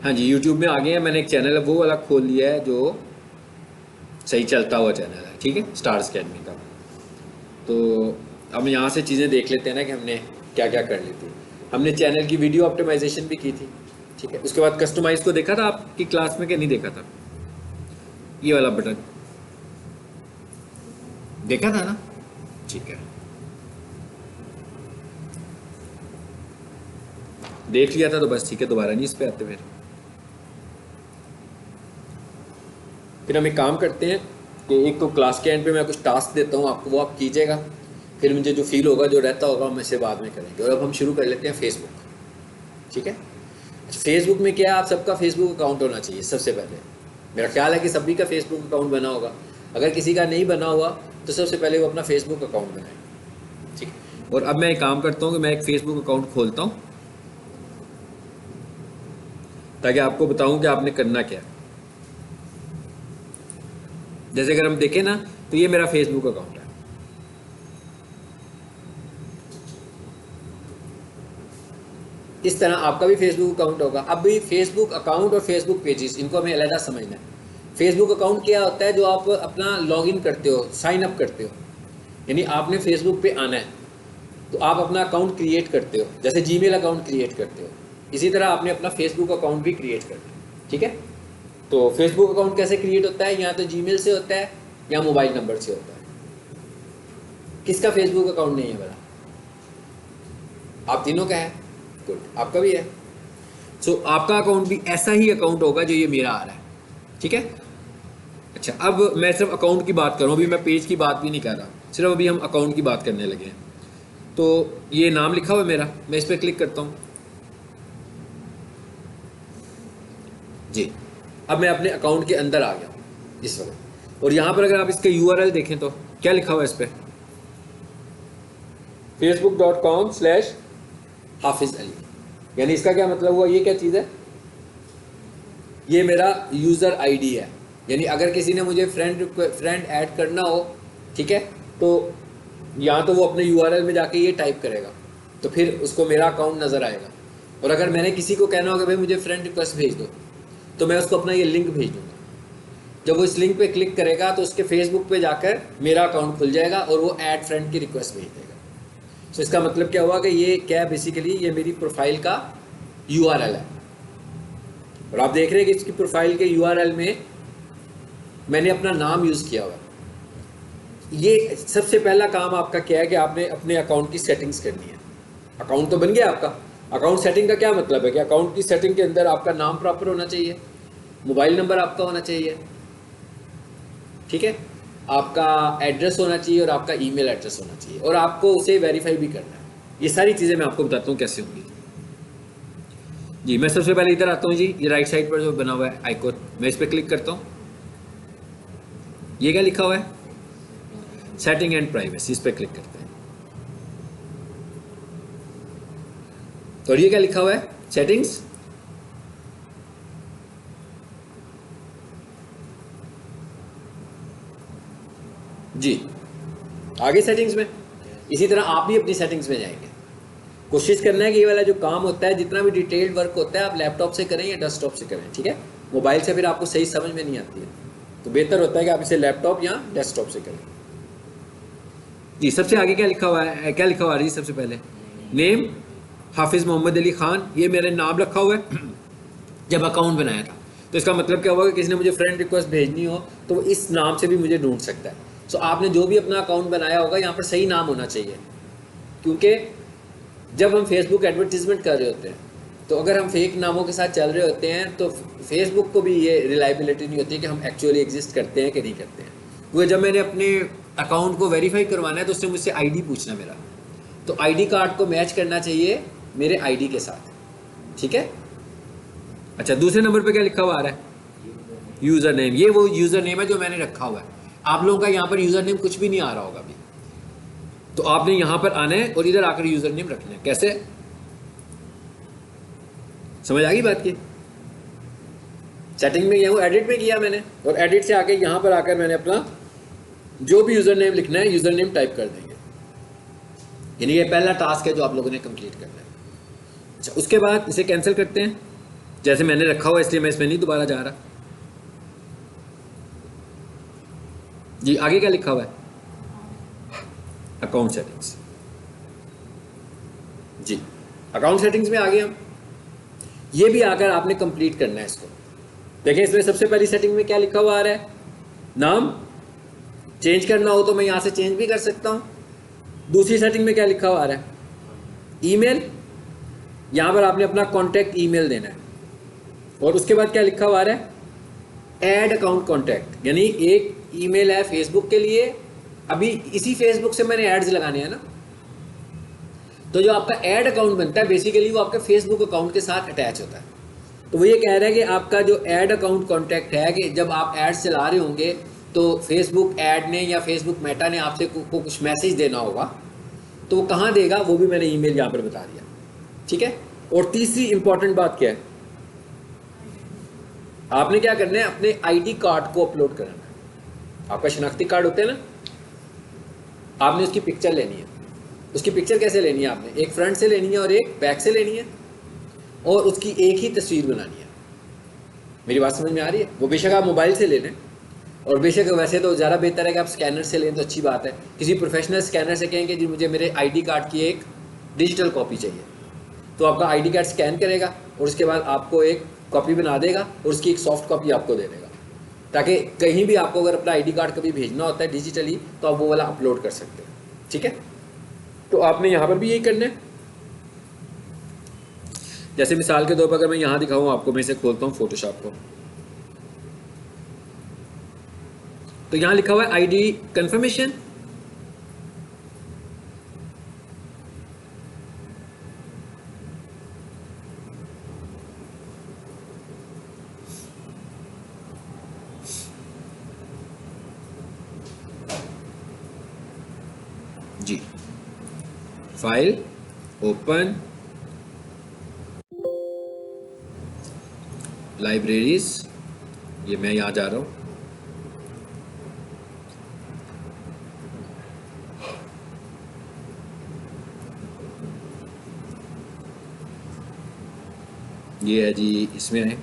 हाँ जी, यूट्यूब में आ गए हैं। मैंने एक चैनल है वो वाला खोल लिया है जो सही चलता हुआ चैनल है, ठीक है, स्टार्स अकेडमी का। तो हम यहाँ से चीज़ें देख लेते हैं ना कि हमने क्या क्या कर ली थी। हमने चैनल की वीडियो ऑप्टिमाइजेशन भी की थी, ठीक है। उसके बाद कस्टमाइज को देखा था आपकी क्लास में कि नहीं देखा था? ये वाला बटन देखा था ना? ठीक है, देख लिया था तो बस ठीक है, दोबारा नहीं इस पे आते। फिर हम एक काम करते हैं कि एक तो क्लास के एंड पे मैं कुछ टास्क देता हूँ आपको, वो आप कीजिएगा। फिर मुझे जो फील होगा, जो रहता होगा, हम इसे बाद में करेंगे। और अब हम शुरू कर लेते हैं फेसबुक, ठीक है। फेसबुक में क्या है, आप सबका फेसबुक अकाउंट होना चाहिए सबसे पहले। मेरा ख्याल है कि सभी का फेसबुक अकाउंट बना होगा। अगर किसी का नहीं बना हुआ तो सबसे पहले वो अपना फेसबुक अकाउंट बनाए, ठीक है। और अब मैं एक काम करता हूँ कि मैं एक फेसबुक अकाउंट खोलता हूँ ताकि आपको बताऊँ कि आपने करना क्या है। जैसे अगर हम देखें ना, तो ये मेरा फेसबुक अकाउंट है। इस तरह आपका भी फेसबुक अकाउंट होगा। अब भी फेसबुक अकाउंट और फेसबुक पेजेस, इनको हमें अलग समझना है। फेसबुक अकाउंट क्या होता है? जो आप अपना लॉगिन करते हो, साइन अप करते हो, यानी आपने फेसबुक पे आना है तो आप अपना अकाउंट क्रिएट करते हो, जैसे जीमेल अकाउंट क्रिएट करते हो। इसी तरह आपने अपना फेसबुक अकाउंट भी क्रिएट करना है, ठीक है। तो फेसबुक अकाउंट कैसे क्रिएट होता है? या तो जीमेल से होता है या मोबाइल नंबर से होता है। किसका फेसबुक अकाउंट नहीं है बड़ा? आप तीनों का है, गुड, आपका भी है। सो आपका अकाउंट भी ऐसा ही अकाउंट होगा जो ये मेरा आ रहा है, ठीक है। अच्छा, अब मैं सिर्फ अकाउंट की बात करूँ, अभी मैं पेज की बात भी नहीं कर रहा, सिर्फ अभी हम अकाउंट की बात करने लगे हैं। तो ये नाम लिखा हुआ है मेरा, मैं इस पर क्लिक करता हूँ जी। अब मैं अपने अकाउंट के अंदर आ गया हूँ इस वक्त। और यहाँ पर अगर आप इसके यूआरएल देखें तो क्या लिखा हुआ है इस पर? facebook.com/हाफिज अली। यानी इसका क्या मतलब हुआ? ये क्या चीज़ है? ये मेरा यूज़र आईडी है। यानी अगर किसी ने मुझे फ्रेंड ऐड करना हो, ठीक है, तो यहाँ तो वो अपने यूआरएल में जाके ये टाइप करेगा, तो फिर उसको मेरा अकाउंट नज़र आएगा। और अगर मैंने किसी को कहना होगा भाई मुझे फ्रेंड रिक्वेस्ट भेज दो, तो मैं उसको अपना ये लिंक भेज दूँगा। जब वो इस लिंक पे क्लिक करेगा तो उसके फेसबुक पे जाकर मेरा अकाउंट खुल जाएगा और वो ऐड फ्रेंड की रिक्वेस्ट भेज देगा। तो इसका मतलब क्या हुआ कि ये क्या है? बेसिकली ये मेरी प्रोफाइल का यूआरएल है। और आप देख रहे हैं कि इसकी प्रोफाइल के यूआरएल में मैंने अपना नाम यूज़ किया हुआ है। ये सबसे पहला काम आपका क्या है कि आपने अपने अकाउंट की सेटिंग्स करनी है। अकाउंट तो बन गया आपका। अकाउंट सेटिंग का क्या मतलब है कि अकाउंट की सेटिंग के अंदर आपका नाम प्रॉपर होना चाहिए, मोबाइल नंबर आपका होना चाहिए, ठीक है, आपका एड्रेस होना चाहिए और आपका ईमेल एड्रेस होना चाहिए, और आपको उसे वेरीफाई भी करना है। ये सारी चीज़ें मैं आपको बताता हूँ कैसे होंगी जी। मैं सबसे पहले इधर आता हूँ जी, ये राइट साइड पर जो बना हुआ है आइकॉन, मैं इस पर क्लिक करता हूँ। ये क्या लिखा हुआ है? सेटिंग एंड प्राइवेसी, इस पर क्लिक करते हैं। और ये क्या लिखा हुआ है? सेटिंग्स जी, आगे सेटिंग्स में। इसी तरह आप भी अपनी सेटिंग्स में जाएंगे। कोशिश करना है कि ये वाला जो काम होता है, जितना भी डिटेल्ड वर्क होता है, आप लैपटॉप से करें या डेस्कटॉप से करें, ठीक है। मोबाइल से फिर आपको सही समझ में नहीं आती है, तो बेहतर होता है कि आप इसे लैपटॉप या डेस्कटॉप से करें जी। सबसे आगे क्या लिखा हुआ है? क्या लिखा हुआ है जी? सबसे पहले नेम हाफिज़ मोहम्मद अली ख़ान, ये मेरा नाम रखा हुआ है जब अकाउंट बनाया था। तो इसका मतलब क्या होगा कि किसी ने मुझे फ्रेंड रिक्वेस्ट भेजनी हो तो वो इस नाम से भी मुझे ढूंढ सकता है। सो आपने जो भी अपना अकाउंट बनाया होगा, यहाँ पर सही नाम होना चाहिए, क्योंकि जब हम फेसबुक एडवर्टीजमेंट कर रहे होते हैं तो अगर हम फेक नामों के साथ चल रहे होते हैं तो फेसबुक को भी ये रिलायबिलिटी नहीं होती कि हम एक्चुअली एग्जिस्ट करते हैं कि नहीं करते हैं। क्योंकि जब मैंने अपने अकाउंट को वेरीफाई करवाना है तो उससे मुझसे आईडी पूछना मेरा, तो आईडी कार्ड को मैच करना चाहिए मेरे आईडी के साथ, ठीक है। अच्छा, दूसरे नंबर पे क्या लिखा हुआ आ रहा है? User name. ये वो यूज़र नेम है जो मैंने रखा हुआ है। आप लोगों का यहाँ पर यूज़र नेम कुछ भी नहीं आ रहा होगा अभी, तो आपने यहाँ पर आना है और इधर आकर यूज़र नेम रखना है। कैसे? समझ आ गई बात की? सेटिंग में गया हूँ, एडिट में किया मैंने, और एडिट से आके यहाँ पर आकर मैंने अपना जो भी यूज़र नेम लिखना है, यूज़र नेम टाइप कर देंगे। यानी ये पहला टास्क है जो आप लोगों ने कंप्लीट करना है। अच्छा, उसके बाद इसे कैंसिल करते हैं। जैसे मैंने रखा हुआ इसलिए मैं इसमें नहीं दोबारा जा रहा। जी आगे क्या लिखा हुआ है? Account settings. जी अकाउंट सेटिंग्स में आ गए हम। ये भी आकर आपने कंप्लीट करना है इसको। देखें इसमें सबसे पहली सेटिंग में क्या लिखा हुआ आ रहा है? नाम चेंज करना हो तो मैं यहाँ से चेंज भी कर सकता हूँ। दूसरी सेटिंग में क्या लिखा हुआ आ रहा है? ईमेल। यहाँ पर आपने अपना कॉन्टैक्ट ईमेल देना है। और उसके बाद क्या लिखा हुआ आ रहा है? ऐड अकाउंट कॉन्टैक्ट, यानी एक ईमेल है फेसबुक के लिए, अभी इसी फेसबुक से मैंने एड्स लगाने हैं ना, तो जो आपका ऐड अकाउंट बनता है बेसिकली वो आपके फेसबुक अकाउंट के साथ अटैच होता है। तो वो ये कह रहा है कि आपका जो ऐड अकाउंट कॉन्टैक्ट है, कि जब आप एड्स चला रहे होंगे तो फेसबुक ऐड ने या फेसबुक मेटा ने आपसे को कुछ मैसेज देना होगा, तो वो कहाँ देगा वो भी मैंने ईमेल यहाँ पर बता दिया। ठीक है। और तीसरी इंपॉर्टेंट बात क्या है? आपने क्या करना है? अपने आईडी कार्ड को अपलोड करना है। आपका शनाख्ती कार्ड होता है ना, आपने उसकी पिक्चर लेनी है। उसकी पिक्चर कैसे लेनी है? आपने एक फ्रंट से लेनी है और एक बैक से लेनी है, और उसकी एक ही तस्वीर बनानी है। मेरी बात समझ में आ रही है? वो बेशक आप मोबाइल से ले लें, और बेशक वैसे तो ज़्यादा बेहतर है कि आप स्कैनर से लें तो अच्छी बात है। किसी प्रोफेशनल स्कैनर से कहेंगे जी मुझे मेरे आईडी कार्ड की एक डिजिटल कॉपी चाहिए, तो आपका आईडी कार्ड स्कैन करेगा और उसके बाद आपको एक कॉपी बना देगा और उसकी एक सॉफ्ट कॉपी आपको दे देगा, ताकि कहीं भी आपको अगर अपना आईडी कार्ड कभी भेजना होता है डिजिटली तो आप वो वाला अपलोड कर सकते हैं। ठीक है। तो आपने यहाँ पर भी यही करना है। जैसे मिसाल के तौर पर अगर मैं यहाँ दिखाऊँ आपको, मैं इसे खोलता हूँ फोटोशॉप को, तो यहाँ लिखा हुआ है आईडी कंफर्मेशन। जी फाइल ओपन, लाइब्रेरीज, ये मैं यहाँ जा रहा हूँ। ये है जी, इसमें है,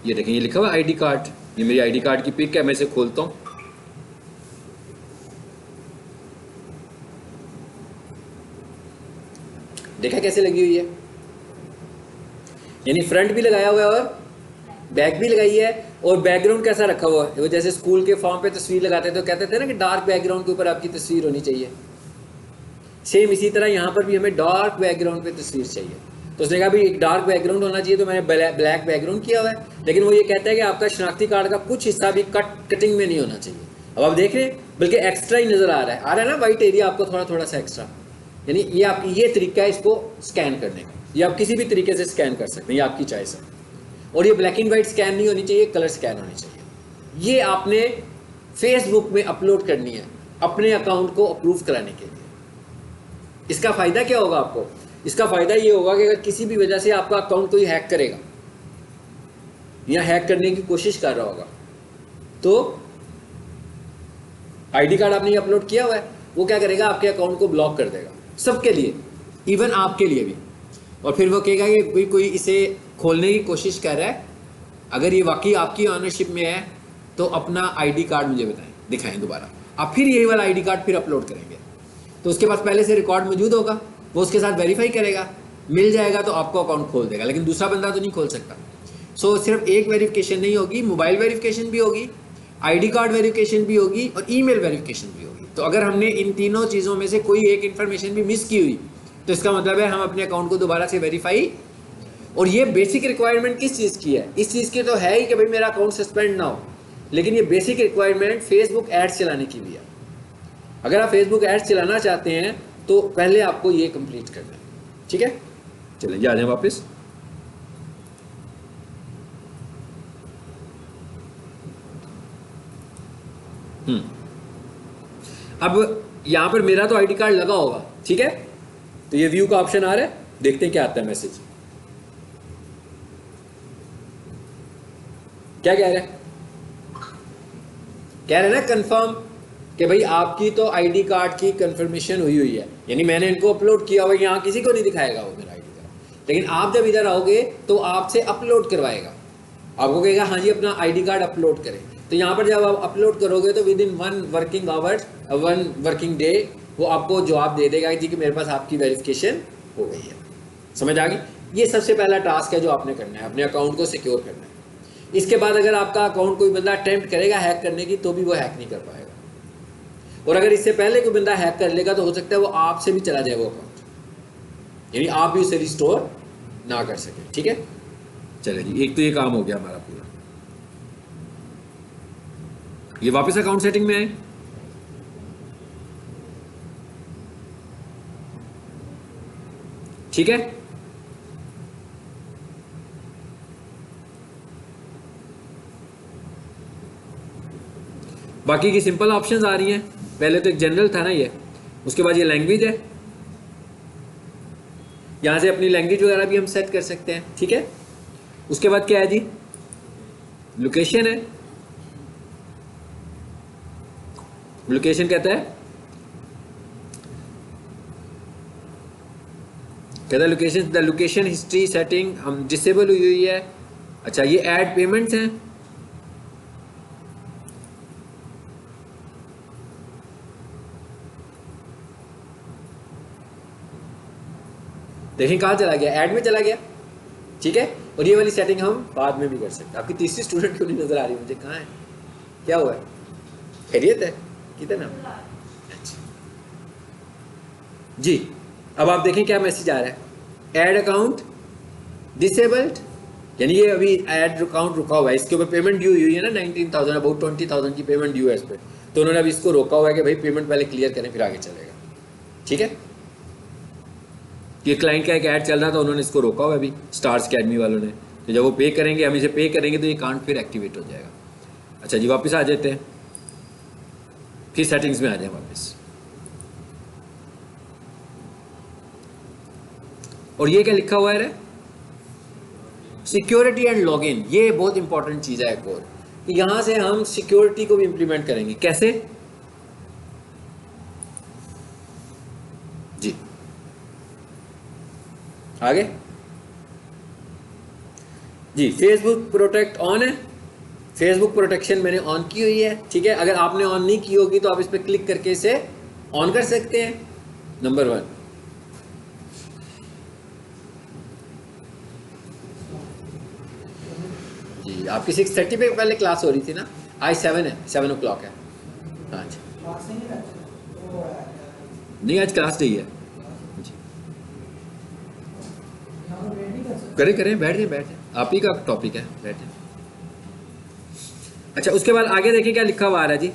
ये देखें ये लिखा हुआ आईडी कार्ड। ये मेरी आईडी कार्ड की पिक है, मैं इसे खोलता हूँ। देखा कैसे लगी हुई है? यानी फ्रंट भी लगाया हुआ है और बैक भी लगाई है। और बैकग्राउंड कैसा रखा हुआ है? वो जैसे स्कूल के फॉर्म पे तस्वीर लगाते थे तो कहते थे ना कि डार्क बैकग्राउंड के ऊपर आपकी तस्वीर होनी चाहिए। सेम इसी तरह यहाँ पर भी हमें डार्क बैकग्राउंड पे तस्वीर चाहिए। तो उसने कहा भी एक डार्क बैकग्राउंड होना चाहिए, तो मैंने ब्लैक बैकग्राउंड किया हुआ है। लेकिन वो ये कहता है कि आपका शनाख्ती कार्ड का कुछ हिस्सा भी कटिंग में नहीं होना चाहिए। अब आप देख रहे हैं बल्कि एक्स्ट्रा ही नज़र आ रहा है ना, वाइट एरिया आपको थोड़ा थोड़ा सा एक्स्ट्रा। यानी ये आप ये तरीका है इसको स्कैन करने का। ये आप किसी भी तरीके से स्कैन कर सकते हैं, ये आपकी चॉइस है। और ये ब्लैक एंड वाइट स्कैन नहीं होनी चाहिए, कलर स्कैन होनी चाहिए। ये आपने फेसबुक में अपलोड करनी है अपने अकाउंट को अप्रूव कराने के लिए। इसका फ़ायदा क्या होगा आपको? इसका फ़ायदा ये होगा कि अगर किसी भी वजह से आपका अकाउंट कोई हैक करेगा या हैक करने की कोशिश कर रहा होगा, तो आईडी कार्ड आपने ये अपलोड किया हुआ है, वो क्या करेगा? आपके अकाउंट को ब्लॉक कर देगा, सबके लिए, इवन आपके लिए भी। और फिर वो कहेगा कि कोई इसे खोलने की कोशिश कर रहा है, अगर ये वाकई आपकी ऑनरशिप में है तो अपना आईडी कार्ड मुझे बताएं, दिखाएं दोबारा। आप फिर यही वाला आईडी कार्ड फिर अपलोड करेंगे, तो उसके पास पहले से रिकॉर्ड मौजूद होगा, वो उसके साथ वेरीफाई करेगा, मिल जाएगा तो आपको अकाउंट खोल देगा, लेकिन दूसरा बंदा तो नहीं खोल सकता। सो सिर्फ एक वेरिफिकेशन नहीं होगी, मोबाइल वेरिफिकेशन भी होगी, आईडी कार्ड वेरिफिकेशन भी होगी और ईमेल वेरिफिकेशन भी होगी। तो अगर हमने इन तीनों चीज़ों में से कोई एक इन्फॉर्मेशन भी मिस की हुई तो इसका मतलब है हम अपने अकाउंट को दोबारा से वेरीफाई। और ये बेसिक रिक्वायरमेंट किस चीज़ की है? इस चीज़ की तो है ही कि भाई मेरा अकाउंट सस्पेंड ना हो, लेकिन ये बेसिक रिक्वायरमेंट फेसबुक एड्स चलाने की भी है। अगर आप फेसबुक एड्स चलाना चाहते हैं तो पहले आपको ये कंप्लीट करना है। ठीक है, चलिए आ जाए वापस। अब यहां पर मेरा तो आईडी कार्ड लगा होगा, ठीक है, तो ये व्यू का ऑप्शन आ रहा है, देखते हैं क्या आता है मैसेज। क्या कह रहा है? कह रहे हैं ना कंफर्म, कि भाई आपकी तो आईडी कार्ड की कंफर्मेशन हुई है, यानी मैंने इनको अपलोड किया हुआ, यहाँ किसी को नहीं दिखाएगा वो मेरा आईडी कार्ड। लेकिन आप जब इधर आओगे तो आपसे अपलोड करवाएगा, आपको कहेगा हाँ जी अपना आईडी कार्ड अपलोड करें। तो यहाँ पर जब आप अपलोड करोगे तो with in 1 working hours 1 working day वो आपको जवाब दे देगा जी कि मेरे पास आपकी वेरिफिकेशन हो गई है। समझ आ गई? ये सबसे पहला टास्क है जो आपने करना है, अपने अकाउंट को सिक्योर करना है। इसके बाद अगर आपका अकाउंट कोई बंदा अटेम्प्ट करेगा हैक करने की तो भी वो हैक नहीं कर पाएगा, और अगर इससे पहले कोई बंदा हैक कर लेगा तो हो सकता है वो आपसे भी चला जाए वो अकाउंट, यानी आप भी उसे रिस्टोर ना कर सके। ठीक है, चले जी, एक तो ये काम हो गया हमारा पूरा। ये वापस अकाउंट सेटिंग में आए, ठीक है। बाकी की सिंपल ऑप्शंस आ रही हैं। पहले तो एक जनरल था ना ये, उसके बाद ये लैंग्वेज है, यहां से अपनी लैंग्वेज वगैरह भी हम सेट कर सकते हैं। ठीक है, उसके बाद क्या है जी, लोकेशन है। लोकेशन कहता है location, the location history setting हम डिसेबल हुई हुई है। अच्छा, ये ऐड पेमेंट्स हैं। देखें कहाँ चला गया, ऐड में चला गया। ठीक है, और ये वाली सेटिंग हम बाद में भी कर सकते हैं। आपकी तीसरी स्टूडेंट क्यों नहीं नजर आ रही मुझे, कहाँ है, क्या हुआ है, खैरियत है, कितना अच्छा जी। अब आप देखें क्या मैसेज आ रहा है, ऐड अकाउंट डिसेबल्ड, यानी ये अभी ऐड अकाउंट रुका हुआ है, इसके ऊपर पेमेंट ड्यू हुई है ना 19,000, अबाउट 20,000 की पेमेंट ड्यू है इस पर, तो उन्होंने अभी इसको रोका हुआ है कि भाई पेमेंट पहले क्लियर करें फिर आगे चलेगा। ठीक है, ये क्लाइंट का एक ऐड चल रहा था, उन्होंने इसको रोका हुआ है अभी स्टार्स अकेडमी वालों ने, तो जब वो पे करेंगे, हम इसे पे करेंगे तो ये अकाउंट फिर एक्टिवेट हो जाएगा। अच्छा जी, वापस आ जाते हैं, फिर सेटिंग्स में आ जाए वापस। और ये क्या लिखा हुआ है, सिक्योरिटी एंड लॉगिन, ये बहुत इंपॉर्टेंट चीज है एक और, कि यहां से हम सिक्योरिटी को भी इंप्लीमेंट करेंगे। कैसे जी, आगे जी, फेसबुक प्रोटेक्ट ऑन है, फेसबुक प्रोटेक्शन मैंने ऑन की हुई है। ठीक है, अगर आपने ऑन नहीं की होगी तो आप इस पर क्लिक करके इसे ऑन कर सकते हैं। नंबर 1 जी, आपकी 6:30 पे पहले क्लास हो रही थी ना, आज 7 है, 7 o'clock है। हाँ जी, नहीं आज क्लास नहीं है जी। करें करें, बैठ जाए, आप ही का टॉपिक है, बैठ जाए। अच्छा, उसके बाद आगे देखिए क्या लिखा हुआ आ रहा है जी,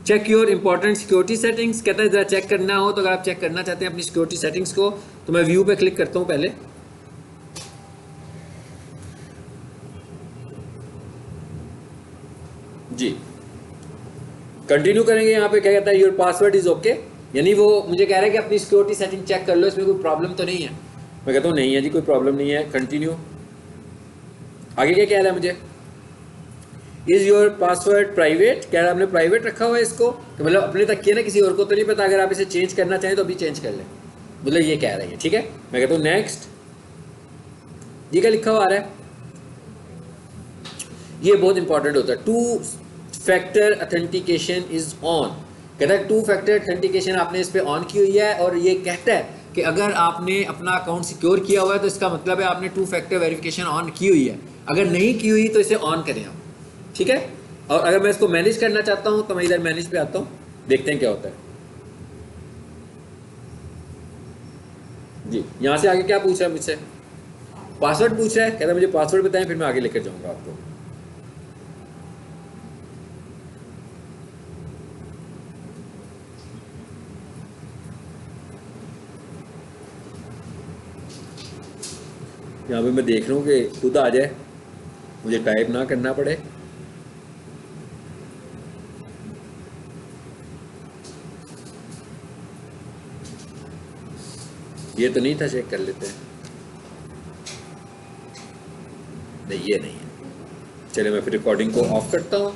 check your important security settings. कहता है जरा चेक करना हो तो अगर आप चेक करना चाहते हैं अपनी सिक्योरिटी सेटिंग्स को, तो मैं व्यू पे क्लिक करता हूं पहले। जी, कंटिन्यू करेंगे। यहाँ पे क्या कहता है, योर पासवर्ड इज ओके, यानी वो मुझे कह रहा है कि अपनी सिक्योरिटी सेटिंग चेक कर लो, इसमें कोई प्रॉब्लम तो नहीं है। मैं कहता हूँ नहीं है जी, कोई प्रॉब्लम नहीं है, कंटिन्यू। आगे क्या कह रहा है मुझे, इज योर पासवर्ड प्राइवेट, कह रहा है आपने प्राइवेट रखा हुआ है इसको, तो मतलब अपने तक किया ना, किसी और को तो नहीं पता। अगर आप इसे चेंज करना चाहें तो अभी चेंज कर लें, मतलब ये कह रहे हैं। ठीक है, मैं कहता हूँ नेक्स्ट। ये क्या लिखा हुआ आ रहा है, ये बहुत इंपॉर्टेंट होता है, 2 फैक्टर ऑथेंटिकेशन इज ऑन। कहता है 2 फैक्टर ऑथेंटिकेशन आपने इस पर ऑन की हुई है, और ये कहता है कि अगर आपने अपना अकाउंट सिक्योर किया हुआ है तो इसका मतलब है आपने 2 फैक्टर वेरिफिकेशन ऑन की हुई है। अगर नहीं की हुई तो इसे ऑन करें आप। ठीक है, और अगर मैं इसको मैनेज करना चाहता हूं तो मैं इधर मैनेज पे आता हूं, देखते हैं क्या होता है जी। यहां से आगे क्या पूछ रहा है मुझसे, पासवर्ड पूछ रहा है, कहता है मुझे पासवर्ड बताएं, फिर मैं आगे लेकर जाऊंगा आपको। यहाँ पे मैं देख रहा हूँ कि खुद आ जाए, मुझे टाइप ना करना पड़े। ये तो नहीं था, चेक कर लेते हैं। नहीं, ये नहीं है। चलिए मैं फिर रिकॉर्डिंग को ऑफ करता हूँ।